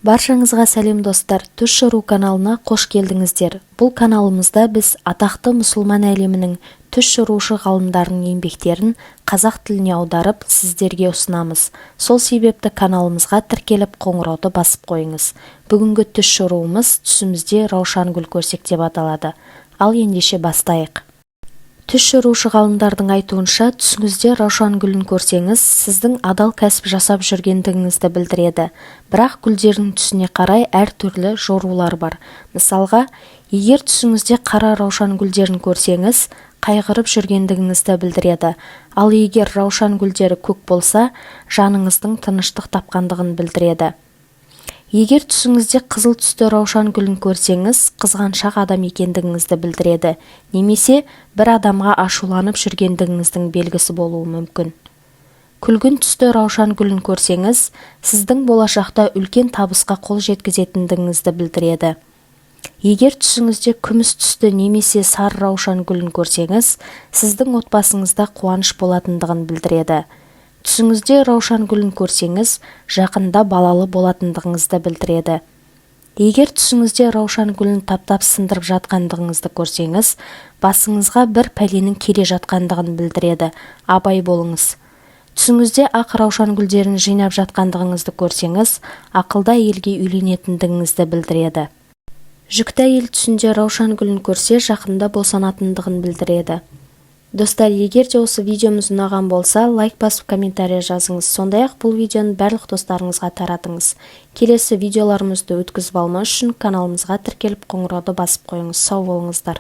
Баршаңызға сәлем достар, Түс Шыру каналына қош келдіңіздер. Бұл каналымызда біз атақты мұсылман әлемінің түс шырушы ғалымдарының еңбектерін қазақ тіліне аударып сіздерге ұсынамыз. Сол себепті каналымызға тіркеліп қоңырауды басып қойыңыз. Бүгінгі түс шыруымыз түсімізде раушан гүл көрсек деп аталады. Ал ендеше бастайық. Түс шырушы ғалымдардың айтуынша, түсіңізде раушан гүлін көрсеңіз, сіздің адал кәсіп жасап жүргендігіңізді білдіреді. Бірақ гүлдердің түсіне қарай әртүрлі жорулар бар. Мысалға, егер түсіңізде қара раушан гүлдерін көрсеңіз, қайғырып жүргендігіңізді білдіреді. Ал егер раушан гүлдері көк болса, жаныңыздың тыныштық тапқандығын білдіреді. Егер түсіңізде қызыл түсті раушан гүлін көрсеңіз, қызғаншақ адам екендігіңізді білдіреді, немесе бір адамға ашуланып жүргендігіңіздің белгісі болуы мүмкін. Күлгін түсті раушан гүлін көрсеңіз, сіздің болашақта үлкен табысқа қол жеткізетіндігіңізді білдіреді. Егер түсіңізде күміс түсті немесе сары раушан гүлін көрсеңіз, сіздің отбасыңызда қуаныш болатындығын білдіреді. Түсіңізде раушан гүлін көрсеңіз, жақында балалы болатындығыңызды білдіреді. Егер түсіңізде раушан гүлін таптап сындырып жатқандығыңызды көрсеңіз, басыңызға бір пәленің келе жатқандығын білдіреді. Абай болыңыз. Түсіңізде ақ раушан гүлдерін жинап жатқандығыңызды көрсеңіз, ақылды әйелге үйленетіндігіңізді білдіреді. Жүкті әйел түсінде раушан гүлін көрсе, жақында босанатындығын білдіреді. Достар, егер де осы видеомыз ұнаған болса, лайк басып комментария жазыңыз. Сондай-ақ бұл видеоны барлық достарыңызға таратыңыз. Келесі видеоларымызды өткізіп алмас үшін каналымызға тіркеліп қоңырауды басып қойыңыз. Сау болыңыздар.